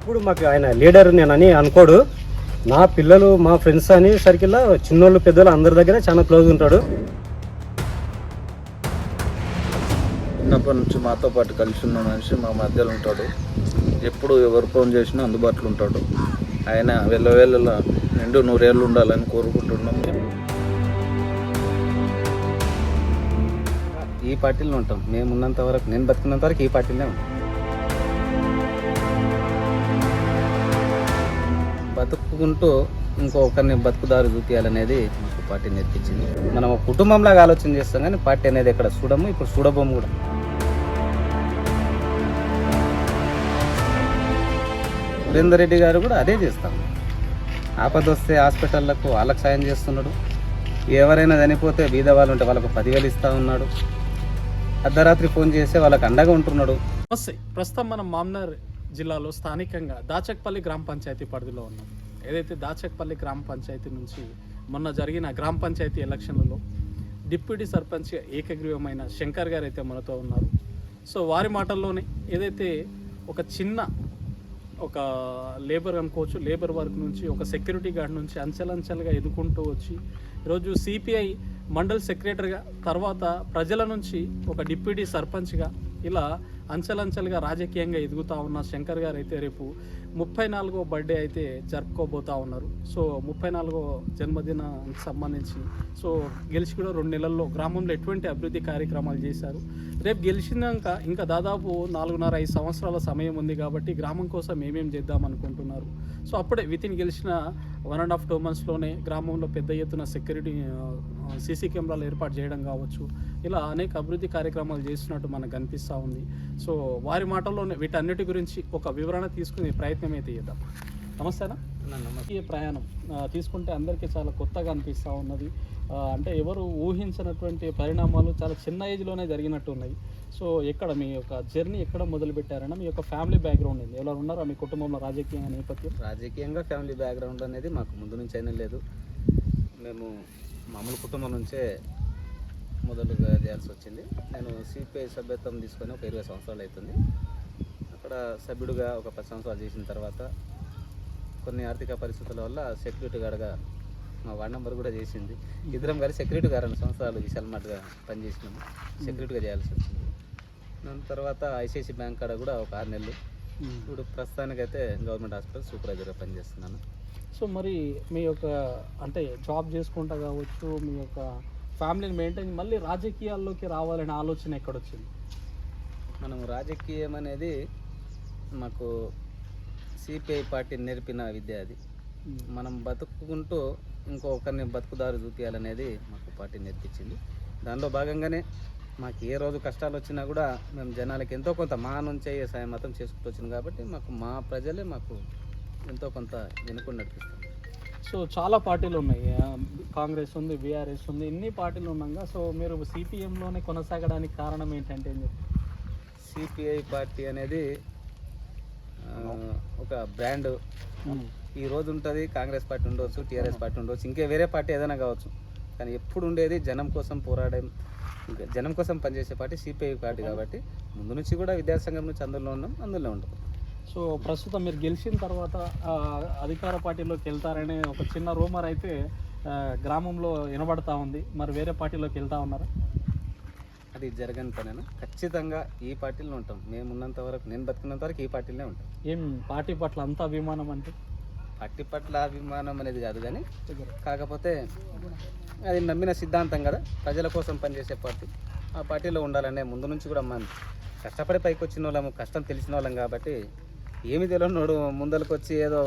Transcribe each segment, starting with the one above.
ఎప్పుడు మాకు ఆయన లీడర్ నేనని అనుకోడు. నా పిల్లలు మా ఫ్రెండ్స్ అని సర్కిల్లో చిన్నోళ్ళు పెద్దోళ్ళు అందరి దగ్గర చాలా క్లోజ్ ఉంటాడు. చిన్నప్పటి నుంచి మాతో పాటు కలిసి ఉన్న మనిషి మా మధ్యలో ఉంటాడు. ఎప్పుడు ఎవరు ఫోన్ చేసినా అందుబాటులో ఉంటాడు. ఆయన వెళ్ళవేళ్ళ నిండు 100 ఏళ్ళు ఉండాలని కోరుకుంటున్నాం. ఈ పార్టీలో ఉంటాం మేము ఉన్నంత వరకు, నేను బతుకున్నంత వరకు ఈ పార్టీలో ఉంటాం. బతుకుంటూ ఇంకొకరిని బతుకుదారు చూపించాలనేది మాకు పార్టీ నేర్పించింది. మనం ఒక కుటుంబంలాగా ఆలోచన చేస్తాం కానీ పార్టీ అనేది ఎక్కడ చూడము, ఇప్పుడు చూడబోము కూడా. సురేందర్ రెడ్డి గారు కూడా అదే చేస్తాం. ఆపద వస్తే హాస్పిటళ్లకు వాళ్ళకి సాయం చేస్తున్నాడు. ఎవరైనా చనిపోతే బీద వాళ్ళు ఉంటే వాళ్ళకు 10,000 ఇస్తూ ఉన్నాడు. అర్ధరాత్రి ఫోన్ చేస్తే వాళ్ళకి అండగా ఉంటున్నాడు. నమస్తే. ప్రస్తుతం మనం మామ్నార్ జిల్లాలో స్థానికంగా దాచక్పల్లి గ్రామ పంచాయతీ పరిధిలో ఉన్నాం. ఏదైతే దాచక్పల్లి గ్రామ పంచాయతీ నుంచి మొన్న జరిగిన గ్రామ పంచాయతీ ఎలక్షన్లలో డిప్యూటీ సర్పంచ్ ఏకగ్రీవమైన శంకర్ గారు అయితే మనతో ఉన్నారు. సో వారి మాటల్లోనే ఏదైతే ఒక చిన్న ఒక లేబర్ అనుకోవచ్చు, లేబర్ వర్క్ నుంచి ఒక సెక్యూరిటీ గార్డ్ నుంచి అంచెలంచెలుగా ఎదుర్కొంటూ వచ్చి ఈరోజు సిపిఐ మండల్ సెక్రటరీగా, తర్వాత ప్రజల నుంచి ఒక డిప్యూటీ సర్పంచ్గా ఇలా అంచెలంచెలుగా రాజకీయంగా ఎదుగుతూ ఉన్న శంకర్ గారు అయితే రేపు 34వ బర్త్డే అయితే జరుపుకోబోతూ ఉన్నారు. సో 34వ జన్మదినానికి సంబంధించి సో గెలిచి కూడా 2 నెలల్లో గ్రామంలో ఎటువంటి అభివృద్ధి కార్యక్రమాలు చేశారు. రేపు గెలిచినాక ఇంకా దాదాపు 4.5 సంవత్సరాల సమయం ఉంది కాబట్టి గ్రామం కోసం ఏమేమి చేద్దాం అనుకుంటున్నారు. సో అప్పుడే వితిన్ గెలిచిన 1.5-2 మంత్స్లోనే గ్రామంలో పెద్ద ఎత్తున సెక్యూరిటీ సీసీ కెమెరాలు ఏర్పాటు చేయడం కావచ్చు, ఇలా అనేక అభివృద్ధి కార్యక్రమాలు చేస్తున్నట్టు మనకు కనిపిస్తూ ఉంది. సో వారి మాటల్లోనే వీటన్నిటి గురించి ఒక వివరణ తీసుకునే ప్రయత్నం అయితే చేద్దాం. నమస్తేనా. ఈ ప్రయాణం తీసుకుంటే అందరికీ చాలా కొత్తగా అనిపిస్తూ ఉన్నది. అంటే ఎవరు ఊహించినటువంటి పరిణామాలు చాలా చిన్న ఏజ్లోనే జరిగినట్టు ఉన్నాయి. సో ఎక్కడ మీ యొక్క జర్నీ ఎక్కడ మొదలు పెట్టారన్నా, మీ యొక్క ఫ్యామిలీ బ్యాక్గ్రౌండ్ ఉంది, ఎవరు ఉన్నారా మీ కుటుంబంలో రాజకీయ నేపథ్యం? రాజకీయంగా ఫ్యామిలీ బ్యాక్గ్రౌండ్ అనేది మాకు ముందు నుంచి అయినా లేదు. మేము మామూలు కుటుంబం నుంచే మొదలుగా చేయాల్సి వచ్చింది. నేను సిపిఐ సభ్యత్వం తీసుకొని ఒక 20 సంవత్సరాలు అవుతుంది. అక్కడ సభ్యుడిగా ఒక 10 సంవత్సరాలు చేసిన తర్వాత కొన్ని ఆర్థిక పరిస్థితుల వల్ల సెక్యూరిటీ గార్డ్గా మా వార్డ్ నెంబర్ కూడా చేసింది. ఇద్దరం కలిసి సెక్యూరిటీ గార్డ్ 2 సంవత్సరాలు విశాలమాటగా పనిచేసినాము. సెక్యూరిటీగా చేయాల్సి వచ్చింది. దాని తర్వాత ఐసిఐసి బ్యాంక్ కాడ కూడా ఒక 6 నెలలు. ఇప్పుడు ప్రస్తుతానికైతే గవర్నమెంట్ హాస్పిటల్ సూపర్వైజర్గా పనిచేస్తున్నాను. సో మరి మీ యొక్క అంటే జాబ్ చేసుకుంటా కావచ్చు, మీ యొక్క ఫ్యామిలీని మెయింటైన్ మళ్ళీ రాజకీయాల్లోకి రావాలనే ఆలోచన ఎక్కడొచ్చింది? మనం రాజకీయం అనేది మాకు సిపిఐ పార్టీ నేర్పిన విద్య. అది మనం బతుకుంటూ ఇంకొకరిని బతుకుదారు చూపించాలనేది మాకు పార్టీ నేర్పించింది. దానిలో భాగంగానే మాకు ఏ రోజు కష్టాలు వచ్చినా కూడా మేము జనాలకి ఎంతో కొంత మా నుంచే సాయం మాత్రం చేసుకుంటూ వచ్చింది కాబట్టి మాకు మా ప్రజలే మాకు ఎంతో కొంత వెనుకొని నడిపిస్తుంది. సో చాలా పార్టీలు ఉన్నాయి, కాంగ్రెస్ ఉంది, బీఆర్ఎస్ ఉంది, ఇన్ని పార్టీలు ఉన్నాగా సో మీరు సిపిఎంలోనే కొనసాగడానికి కారణం ఏంటంటే ఏం చెప్తారు? సిపిఐ పార్టీ అనేది ఒక బ్రాండ్. ఈ రోజు ఉంటుంది, కాంగ్రెస్ పార్టీ ఉండవచ్చు, టీఆర్ఎస్ పార్టీ ఉండవచ్చు, ఇంకే వేరే పార్టీ ఏదైనా కావచ్చు, కానీ ఎప్పుడు ఉండేది జనం కోసం పోరాడే, జనం కోసం పనిచేసే పార్టీ సిపిఐ పార్టీ. కాబట్టి ముందు నుంచి కూడా విద్యాసంఘం నుంచి అందులో ఉన్నాం, అందులో ఉంటాం. సో ప్రస్తుతం మీరు గెలిచిన తర్వాత అధికార పార్టీలోకి వెళ్తారనే ఒక చిన్న రూమర్ అయితే గ్రామంలో వినబడతా ఉంది. మరి వేరే పార్టీలోకి వెళ్తా ఉన్నారా? అది జరగని పనేనా? ఖచ్చితంగా ఈ పార్టీలో ఉంటాం. మేము ఉన్నంత వరకు, నేను బతుకున్నంత వరకు ఈ పార్టీలోనే ఉంటాం. ఏం పార్టీ పట్ల అంత అభిమానం అంటే? పార్టీ పట్ల అభిమానం అనేది కాదు, కానీ కాకపోతే అది నమ్మిన సిద్ధాంతం కదా, ప్రజల కోసం పనిచేసే పార్టీ. ఆ పార్టీలో ఉండాలనే ముందు నుంచి కూడా మనం కష్టపడి పైకి వచ్చిన వాళ్ళము, కష్టం తెలిసిన వాళ్ళం కాబట్టి ఏమి తెలియనోడు ముందరకు వచ్చి ఏదో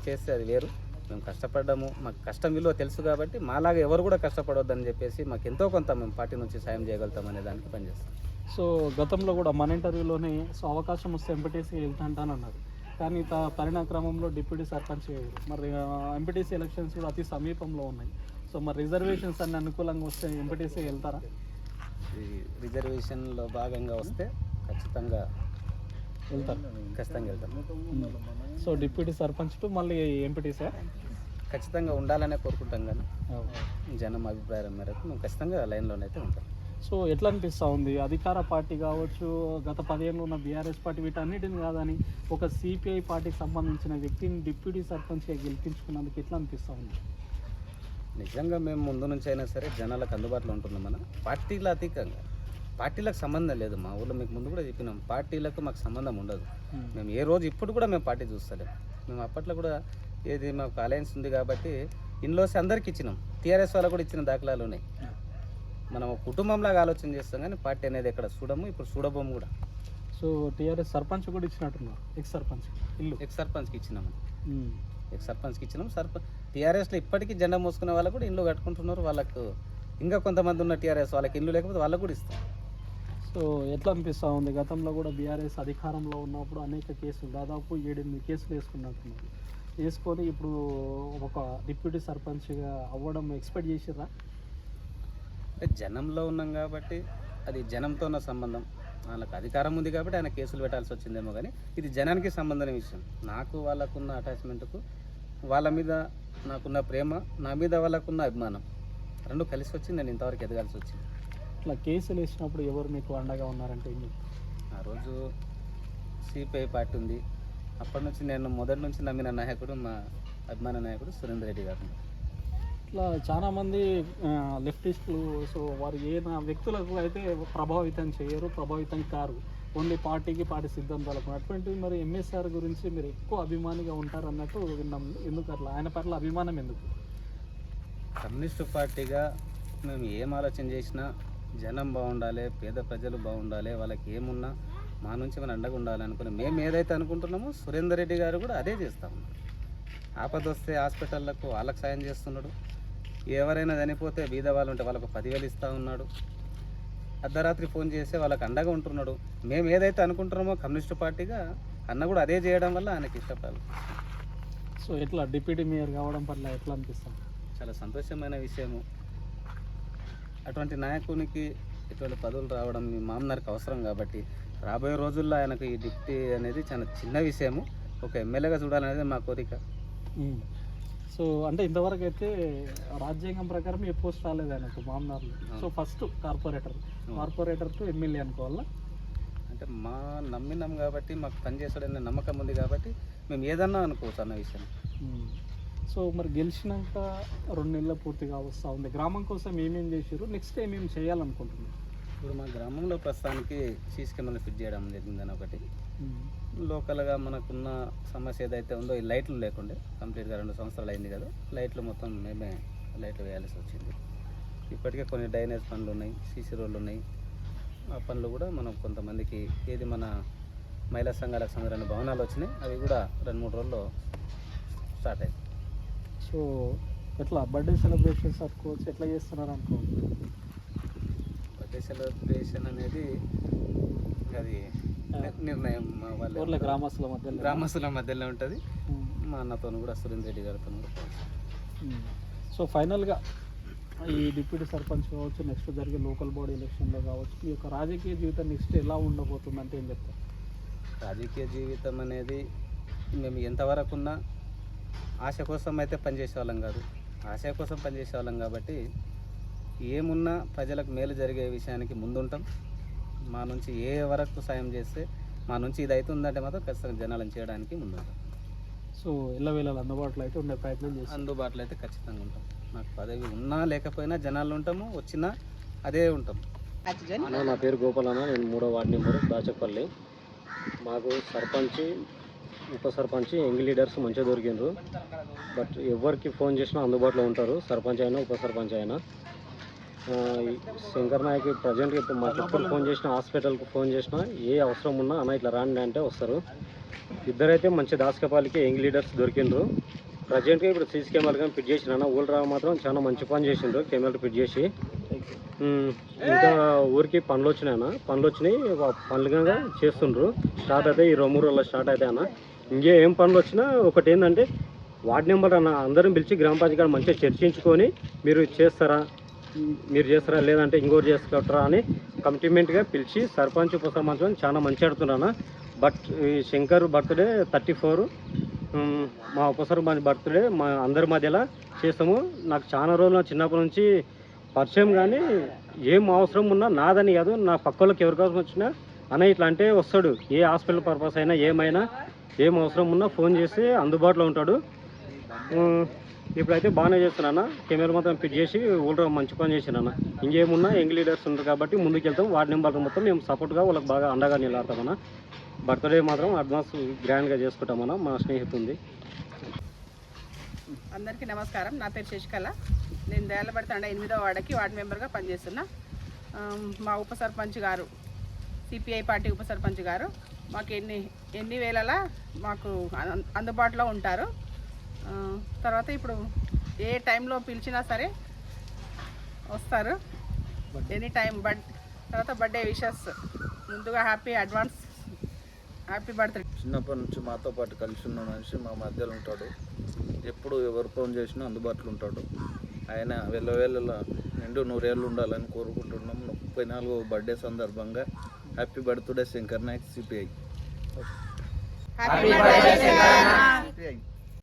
చేస్తే అది వేరు. మేము కష్టపడ్డాము, మాకు కష్టం విలువ తెలుసు కాబట్టి మాలాగా ఎవరు కూడా కష్టపడొద్దని చెప్పేసి మాకు ఎంతో కొంత మేము పార్టీ నుంచి సాయం చేయగలుగుతాం అనే దానికి పనిచేస్తాం. సో గతంలో కూడా మన ఇంటర్వ్యూలోనే సో అవకాశం వస్తే ఎంపీటీసీ వెళ్తాంటానన్నారు, కానీ పరిణామక్రమంలో డిప్యూటీ సర్పంచ్. మరి ఎంపీటీసీ ఎలక్షన్స్ కూడా అతి సమీపంలో ఉన్నాయి. సో మరి రిజర్వేషన్స్ అన్ని అనుకూలంగా వస్తే ఎంపీటీసీ వెళ్తారా? ఈ రిజర్వేషన్లో భాగంగా వస్తే ఖచ్చితంగా వెళ్తారు, ఖచ్చితంగా వెళ్తాం. సో డిప్యూటీ సర్పంచ్ టు మళ్ళీ ఎంపీటీసీ ఖచ్చితంగా ఉండాలనే కోరుకుంటాం, కానీ జనం అభిప్రాయం మేరకు మేము ఖచ్చితంగా లైన్లోనైతే ఉంటాం. సో ఎట్లా అనిపిస్తూ ఉంది అధికార పార్టీ కావచ్చు, గత 10 ఏళ్ళు ఉన్న బీఆర్ఎస్ పార్టీ, వీటన్నిటిని కాదని ఒక సిపిఐ పార్టీకి సంబంధించిన వ్యక్తిని డిప్యూటీ సర్పంచ్గా గెలిపించుకున్నందుకు ఎట్లా అనిపిస్తూ ఉంది? నిజంగా మేము ముందు నుంచి అయినా సరే జనాలకు అందుబాటులో ఉంటున్నాం. మన పార్టీల అతీతంగా, పార్టీలకు సంబంధం లేదు. మా ఊళ్ళో మీకు ముందు కూడా చెప్పినాం, పార్టీలకు మాకు సంబంధం ఉండదు. మేము ఏ రోజు ఇప్పుడు కూడా మేము పార్టీ చూస్తలేము. మేము అప్పట్లో కూడా ఏది మాకు అలయన్స్ ఉంది కాబట్టి ఇన్లోసి అందరికి ఇచ్చినాం, టీఆర్ఎస్ వాళ్ళకు కూడా ఇచ్చిన దాఖలాలు ఉన్నాయి. మనం కుటుంబంలాగా ఆలోచన చేస్తాం కానీ పార్టీ అనేది ఎక్కడ చూడము, ఇప్పుడు చూడబోము కూడా. సో టీఆర్ఎస్ సర్పంచ్ కూడా ఇచ్చినట్టున్నారు, ఎక్స్ సర్పంచ్ ఇల్లు. ఎక్స్ సర్పంచ్కి ఇచ్చినాము, ఎక్స్ సర్పంచ్కి ఇచ్చినాం. టీఆర్ఎస్లో ఇప్పటికీ జెండా మోసుకునే వాళ్ళకు కూడా ఇల్లు కట్టుకుంటున్నారు. వాళ్ళకు ఇంకా కొంతమంది ఉన్న టీఆర్ఎస్ వాళ్ళకి ఇల్లు లేకపోతే వాళ్ళకు కూడా ఇస్తాం. సో ఎట్లా అనిపిస్తూ ఉంది? గతంలో కూడా బీఆర్ఎస్ అధికారంలో ఉన్నప్పుడు అనేక కేసులు, దాదాపు 7-8 కేసులు వేసుకున్నట్టున్నారు. వేసుకొని ఇప్పుడు ఒక డిప్యూటీ సర్పంచ్గా అవ్వడం ఎక్స్పెక్ట్ చేసిర్రా? అంటే జనంలో ఉన్నాం కాబట్టి అది జనంతో ఉన్న సంబంధం. వాళ్ళకి అధికారం ఉంది కాబట్టి ఆయన కేసులు పెట్టాల్సి వచ్చిందేమో కానీ ఇది జనానికి సంబంధం విషయం. నాకు వాళ్ళకున్న అటాచ్మెంట్కు, వాళ్ళ మీద నాకున్న ప్రేమ, నా మీద వాళ్ళకున్న అభిమానం రెండు కలిసి వచ్చి నేను ఇంతవరకు ఎదగాల్సి వచ్చింది. ఇట్లా కేసులు వేసినప్పుడు ఎవరు మీకు అండగా ఉన్నారంటే ఏం చెప్తారు? ఆ రోజు సిపిఐ పార్టీ ఉంది. అప్పటి నుంచి నేను మొదటి నుంచి నమ్మిన నాయకుడు మా అభిమాన నాయకుడు సురేందర్ రెడ్డి గారు. ఇట్లా చాలామంది లెఫ్టిస్టులు, సో వారు ఏ వ్యక్తులకు అయితే ప్రభావితం చేయరు, ప్రభావితం కారు, ఓన్లీ పార్టీకి, పార్టీ సిద్ధాంతాలకు. అటువంటివి మరి ఎంఎస్ఆర్ గురించి మీరు ఎక్కువ అభిమానిగా ఉంటారు అన్నట్టు విన్నాం. ఎందుకు అట్లా? ఆయన పట్ల అభిమానం ఎందుకు? కమ్యూనిస్టు పార్టీగా మేము ఏం ఆలోచన చేసినా జనం బాగుండాలి, పేద ప్రజలు బాగుండాలి, వాళ్ళకి ఏమున్నా మా నుంచి మనం అండగా ఉండాలి అనుకుని మేము ఏదైతే అనుకుంటున్నామో సురేందర్ రెడ్డి గారు కూడా అదే చేస్తూ ఉన్నారు. ఆపద వస్తే హాస్పిటళ్లకు వాళ్ళకి సాయం చేస్తున్నాడు. ఎవరైనా చనిపోతే బీద వాళ్ళు ఉంటే వాళ్ళకు 10,000 ఇస్తూ ఉన్నాడు. అర్ధరాత్రి ఫోన్ చేస్తే వాళ్ళకి అండగా ఉంటున్నాడు. మేము ఏదైతే అనుకుంటున్నామో కమ్యూనిస్టు పార్టీగా అన్న కూడా అదే చేయడం వల్ల ఆయనకి ఇష్టపడాలి. సో ఎట్లా డిప్యూటీ మేయర్ కావడం పట్ల ఎట్లా అనిపిస్తుంది? చాలా సంతోషమైన విషయము. అటువంటి నాయకునికి ఇటువంటి పదవులు రావడం మీ మామనారికి అవసరం కాబట్టి రాబోయే రోజుల్లో ఆయనకు ఈ డిప్యూటీ అనేది చాలా చిన్న విషయము. ఒక ఎమ్మెల్యేగా చూడాలనేది మా కోరిక. సో అంటే ఇంతవరకు అయితే రాజ్యాంగం ప్రకారం ఏ పోస్ట్ రాలేదు ఆయనకు మామనార్లు. So first corporator to MLA అనుకోవాలా? అంటే మా నమ్మినాం కాబట్టి, మాకు పనిచేసాడనే నమ్మకం ఉంది కాబట్టి మేము ఏదన్నా అనుకోవచ్చు అన్న విషయం. సో మరి గెలిచినాక 2 నెలలు పూర్తిగా వస్తూ ఉంది. గ్రామం కోసం ఏమేమి చేసారు, నెక్స్ట్ ఏమేమి చేయాలనుకుంటున్నారు? ఇప్పుడు మా గ్రామంలో ప్రస్తుతానికి సీసీ కెమెరాలు ఫిట్ చేయడం జరిగిందని ఒకటి. లోకల్గా మనకున్న సమస్య ఏదైతే ఉందో ఈ లైట్లు లేకుండే కంప్లీట్గా 2 సంవత్సరాలు అయింది కదా, లైట్లు మొత్తం మేమే లైట్లు వేయాల్సి వచ్చింది. ఇప్పటికే కొన్ని డ్రైనేజ్ పనులు ఉన్నాయి, సీసీ రోడ్లు ఉన్నాయి. ఆ పనులు కూడా మనం కొంతమందికి ఏది మన మహిళా సంఘాలకు సంబంధించిన భవనాలు వచ్చినాయి, అవి కూడా 2-3 రోజుల్లో స్టార్ట్ అయ్యాయి. సో ఎట్లా బర్త్డే సెలబ్రేషన్స్ అనుకోవచ్చు, ఎట్లా చేస్తున్నారు అనుకోవచ్చు? బర్త్డే సెలబ్రేషన్ అనేది అది నిర్ణయం వాళ్ళ గ్రామస్తుల మధ్యలో ఉంటుంది. మా అన్నతో కూడా సురేందర్ రెడ్డి గారితో కూడా. సో ఫైనల్గా ఈ డిప్యూటీ సర్పంచ్ కావచ్చు, నెక్స్ట్ జరిగే లోకల్ బాడీ ఎలక్షన్లో కావచ్చు, ఈ యొక్క రాజకీయ జీవితం నెక్స్ట్ ఎలా ఉండబోతుంది అంటే ఏం చెప్తారు? రాజకీయ జీవితం అనేది మేము ఎంతవరకు ఉన్నా ఆశ కోసం అయితే పనిచేసేవాళ్ళం కాదు, ఆశ కోసం పనిచేసేవాళ్ళం కాబట్టి ఏమున్నా ప్రజలకు మేలు జరిగే విషయానికి ముందుంటాం. మా నుంచి ఏ వరకు సాయం చేస్తే మా నుంచి ఇది అవుతుందంటే మాత్రం ఖచ్చితంగా జనాలను చేయడానికి ముందుంటాం. సో ఎల్లవేళలు అందుబాటులో అయితే ఉండే ప్రయత్నం చేస్తాం. అందుబాటులో అయితే ఖచ్చితంగా ఉంటాం. నాకు పదవి ఉన్నా లేకపోయినా జనాలు ఉంటాము, వచ్చినా అదే ఉంటాం. నా పేరు గోపాల్ అన్న, నేను 3వ వార్డు నెంబరు దాచపల్లి. మాకు సర్పంచ్, ఉప సర్పంచ్, యంగ్ లీడర్స్ మంచిగా దొరికిండ్రు. బట్ ఎవరికి ఫోన్ చేసినా అందుబాటులో ఉంటారు, సర్పంచ్ అయినా ఉప సర్పంచ్ అయినా. శంకర్ నాయక్ ప్రజెంట్గా ఇప్పుడు మాకు ఎప్పుడు ఫోన్ చేసినా, హాస్పిటల్కి ఫోన్ చేసినా, ఏ అవసరం ఉన్నా అన్న ఇట్లా రాండి అంటే వస్తారు. ఇద్దరైతే మంచి దాసకపాలికి యంగ్ లీడర్స్ దొరికిండ్రు. ప్రజెంట్గా ఇప్పుడు సీసీ కెమెరాలు కానీ ఫిట్ చేసిన ఊళ్ళో మాత్రం చాలా మంచి పని చేసిండ్రు, కెమెరాలు ఫిట్ చేసి. ఇంకా ఊరికి పనులు వచ్చినాయి, పనులుగా చేస్తుండ్రు. స్టార్ట్ అయితే ఈ 2-3 రోజుల్లో స్టార్ట్ అయితే అన్న. ఇంకే ఏం పనులు వచ్చినా ఒకటి ఏంటంటే వార్డు నెంబర్ అన్న అందరం పిలిచి గ్రామ పంచాయతీ మంచిగా చర్చించుకొని మీరు చేస్తారా లేదంటే ఇంకోటి చేసుకుంటారా అని కమిట్మెంట్గా పిలిచి సర్పంచ్ ఉప సర్పంచ్ చాలా మంచి ఆడుతున్నాను. బట్ ఈ శంకర్ బర్త్డే 34, మా ఉప సర్పంచ్ బర్త్డే మా అందరి మధ్యలో చేస్తాము. నాకు చాలా రోజులు చిన్నప్పటి నుంచి పరిచయం, కానీ ఏం అవసరం ఉన్నా నాదని కాదు, నా పక్కలోకి ఎవరి కోసం వచ్చినా అన్న ఇట్లా అంటే వస్తాడు. ఏ హాస్పిటల్ పర్పస్ అయినా ఏమైనా ఏం అవసరం ఉన్నా ఫోన్ చేసి అందుబాటులో ఉంటాడు. ఇప్పుడైతే బాగానే చేస్తున్నాను. కెమెరా మొత్తం ఫిట్ చేసి ఊళ్ళో మంచి పని చేసినా. ఇంకేమున్నా యంగ్ లీడర్స్ ఉంటారు కాబట్టి ముందుకు వెళ్తాం. వార్డు మెంబర్లు మొత్తం మేము సపోర్ట్గా వాళ్ళకి బాగా అండగా నిలబడతామన్నా. బర్త్డే మాత్రం అడ్వాన్స్ గ్రాండ్గా చేసుకుంటామన్నా. మా స్నేహితుంది. అందరికీ నమస్కారం. నా పేరు శశికళ. నేను దేలబడి తండ 8వ వార్డుకి వార్డు మెంబర్గా పనిచేస్తున్నా. మా ఉప సర్పంచ్ గారు, సిపిఐ పార్టీ ఉప సర్పంచ్ గారు మాకు ఎన్ని వేళలా మాకు అందుబాటులో ఉంటారు. తర్వాత ఇప్పుడు ఏ టైంలో పిలిచినా సరే వస్తారు, ఎనీ టైం. తర్వాత బర్త్డే విషెస్ ముందుగా హ్యాపీ బర్త్డే. చిన్నప్పటి నుంచి మాతో పాటు కలిసి ఉన్న మనిషి మా మధ్యలో ఉంటాడు. ఎప్పుడు ఎవరు ఫోన్ చేసినా అందుబాటులో ఉంటాడు. ఆయన వెళ్ళవేళ్ళ నిండు 100 ఏళ్ళు ఉండాలని కోరుకుంటున్నాం. 34వ బర్త్డే సందర్భంగా happy birthday Shankar Naik, CPI. Happy birthday Shankar.